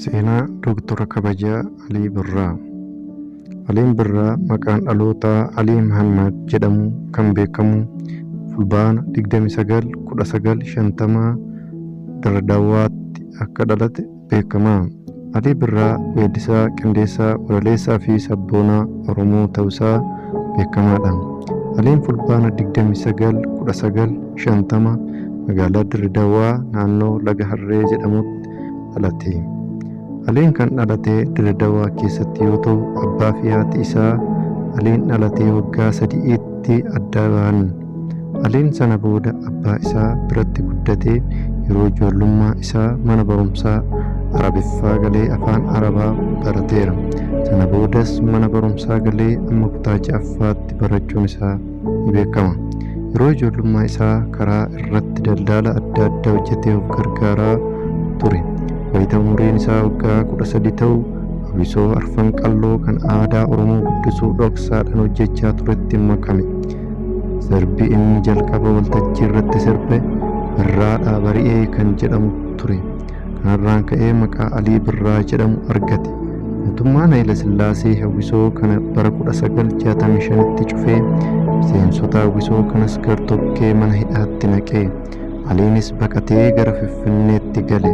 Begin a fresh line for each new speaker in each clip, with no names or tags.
Seenaa Dooktora Kabajaa Alii Birraa. Aliin Birraa maqaan dhalootaa Alii Muhammad jedhamu kan beekamu fulbaana 29/1950 Dirreedaawaatti akka dhalate beekama. Alii Birraa weellisaa, qindeessaa, walaleessaa fi sabboonaa Oromoo ta'uusaa beekamaadha. Aliin fulbaana 29/1950 magaalaa Dirreedaawaa naannoo Laga Harree jedhamutti dhalate. Aliin kan dhalate Dirreedaawaa keessatti yoo ta'u, abbaa fi haati isaa Aliin dhalatee waggaa 3tti adda ba'an. Aliin sana booda abbaa isaa biratti guddatee yeroo ijoollummaa isaa mana barumsaa Arabiffaa galee afaan Arabaa barateera. Sana boodas mana barumsaa galee amma kutaa 6ffaatti barachuun isaa ni beekama. Yeroo ijoollummaa isaa karaa irratti daldala adda addaa hojjetee of gargaaraa ture. Wayita umuriin isaa waggaa 13 ta'u Hawwisoo Arfan Qalloo kan aadaa Oromoo guddisuu dhoksaadhaan hojjechaa turetti makame. Sirbi inni jalqaba waltajjii irratti sirbe Birraadhaa Bari'ee kan jedhamu ture. Kanarraan ka'ee maqaa Alii Birraa jedhamu argate. Mootummaan Hayila Sillaasee Hawwisoo kana bara 1965tti cufee miseensota Hawwisoo kanas gartokkee mana hidhaatti naqee. Aliinis baqatee gara Finfinneetti gale.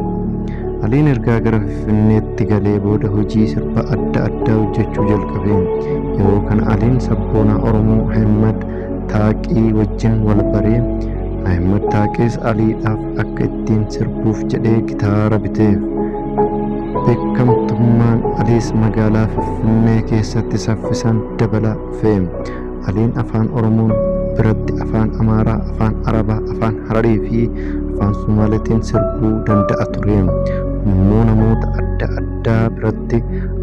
Aliin ergaa gara Finfinneetti galee booda hojii sirba adda addaa hojjechuu jalqabe. Yeroo kana Aliin sabboonaa Oromoo Ahmad Taaqii wajjin wal baree. Ahmad Taaqiis Aliidhaaf akka ittiin sirbuuf jedhee gitaara biteef. Beekamtummaan Aliis magaalaa Finfinnee keessatti saffisaan dabalaa dhufe. Aliin afaan Oromoon biratti afaan Amaaraa, afaan Arabaa, afaan Hararii fi afaan Sumaaleetiin sirbuu danda'a ture. Immoo namoota adda addaa biratti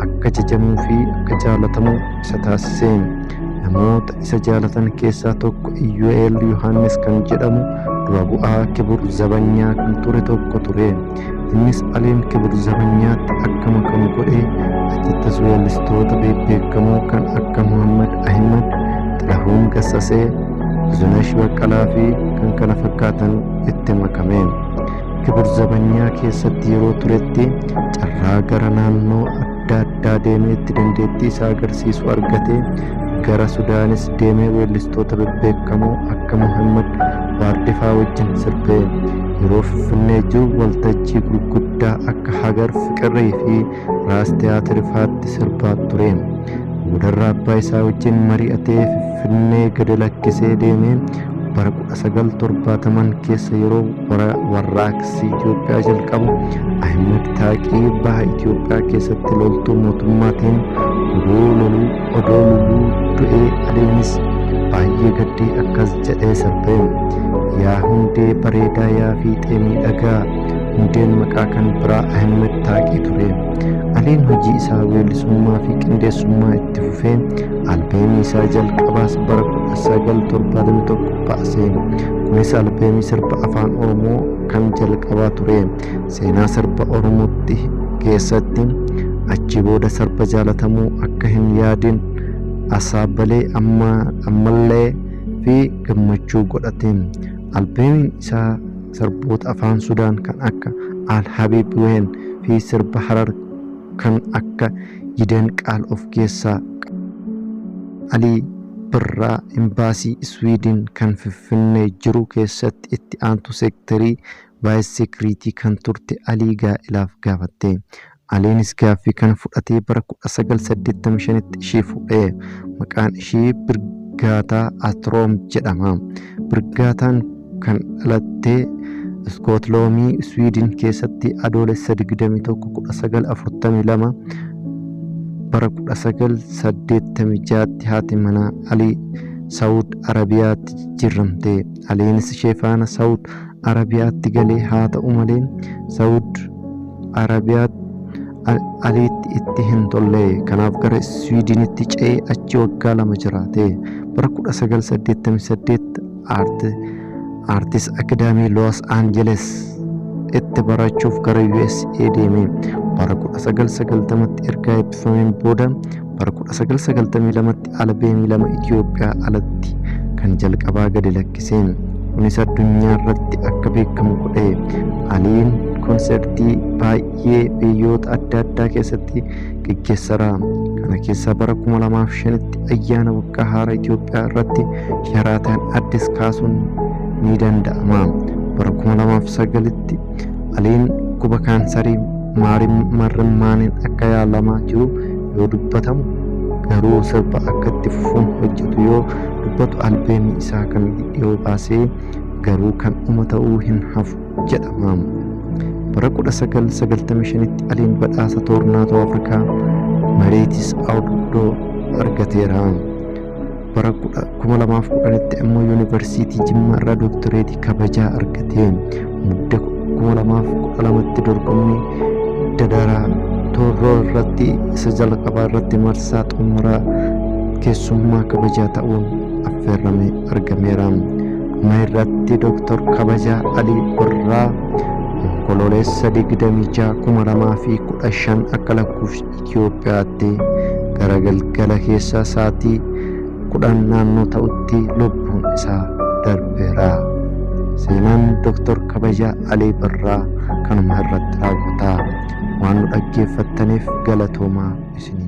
akka jajamuu fi akka jaalatamuu isa taasise. Namoota isa jaalatan keessaa tokko Iyyoo'eel Yohaannis kan jedhamu dura bu'aa Kibur Zabanyaa kan ture tokko ture. Innis Aliin Kibur Zabanyaatti akka makamu godhee achittis weellistoota beekamoo kan akka Muhammad Ahmad, Xilahuun Gassasee, Buzunesh Baqqalaa fi kan kana fakkaatan itti makame. Kibur Zabanyaa keessatti yeroo turetti carraa gara naannoo adda addaa deemeetti dandeettii isaa agarsiisu argate. Gara Sudaanis deemee weellistoota beekamoo akka Muhammad Waardifaa wajjin sirbee. Yeroo Finfinnee jiru waltajjii gurguddaa akka Hagar Fiqirrii fi Raas Tiyaatirifaatti sirbaa ture. Boodarra abbaa isaa wajjin mari'atee Finfinnee gadi lakkisee deemee bara 1970 keessa yeroo warraaqsi Itoophiyaa jalqabu Ahmad Taaqii baha Itoophiyaa keessatti loltuu mootummaatiin odoo loluu du'ee. Aliinis baay'ee gaddee akkas jedhee sirbe. Yaa hundee bareedaa, yaa fiixee miidhagaa, hundeen maqaa kan biraa Ahmad Taaqii ture. Aliin hojii isaa weellisummaa fi qindeessummaa itti fufee albeemii isaa jalqabaas bara 1971 baase. Kunis albeemii sirba afaan Oromoo kan jalqabaa ture. Seenaa sirba Oromootti keessatti achi booda sirba jaalatamuu akka hin yaadin Asaabalee ammallee fi gammachuu godhate. Albeemiin isaa sirboota afaan Sudaan kan akka Al Habib Ween fi sirba Harar kan akka Yideen Qaal of keessaa qaba. Alii Birraa imbaasii Iswiidin kan Finfinnee jiru keessatti itti aantu seektarii vaayis seekiriitii kan turte Alii Gaa'ilaaf gaafatte. Aliinis gaaffii kan fudhatee bara 1985tti ishee fuudhee. Maqaan ishee Birgaataa Atroom jedhama. Birgaataan kan dhalatte Iskootloomii Iswiidin keessatti adoolessa 21/1942 bara 1986tti haati manaa Alii Saawud Arabiyaatti jijjiiramte. Aliinis ishee faana Saawud Arabiyaatti galee. Haa ta'u malee Saawud Arabiyaatti Aliitti itti hin tolle. Kanaaf gara Iswiidinitti ce'ee achi waggaa 2 jiraate. Bara 1988 Artist Akaadaamii Los Angeles itti barachuuf gara USA deeme. Bara 1990tti erga eebbifameen booda bara 1992tti albeemii 2 Itoophiyaa alatti kan jalqabaa gadi lakkise. Kunis addunyaa irratti akka beekamu godhe. Aliin konsertii baay'ee biyyoota adda addaa keessatti gaggeesseera. Kana keessa bara 2005tti ayyaana waggaa haaraa Itoophiyaa irratti Sheraatan Addis kaasuun ni danda'ama. Bara 2009tti Aliin dhukkuba kaansarii marrimmaaniin akka yaalamaa jiru yoo dubbatamu, garuu sirba akka itti fufuun hojjetu yoo dubbatu albeemii isaa kan dhiyoo baasee garuu kan dhuma ta'uu hin hafu jedhama. Bara 1995tti Aliin badhaasa Toornaatoo Afrikaa Meeriitis Awardoo argateera. Bara 2010tti immoo Yuunivarsiitii Jimmaa irraa Dooktereetii kabajaa argate. Mudda 2012tti dorgommii Dadaraa Toorroo irratti isa jalqabaa irratti marsaa xumuraa keessummaa kabajaa ta'uun affeerramee argameera. Dhuma irratti Dooktor Kabajaa Alii Birraa onkololeessa 26/2015 akka lakkoofsa Itoophiyaatti gara galgala keessa sa'aatii 10 naannoo ta'utti lubbuun isaa darbeera. Seenaan Dooktor Kabajaa Alii Birraa kanuma irratti raawwata. Waan nu dhaggeeffattaniif galatoomaa isin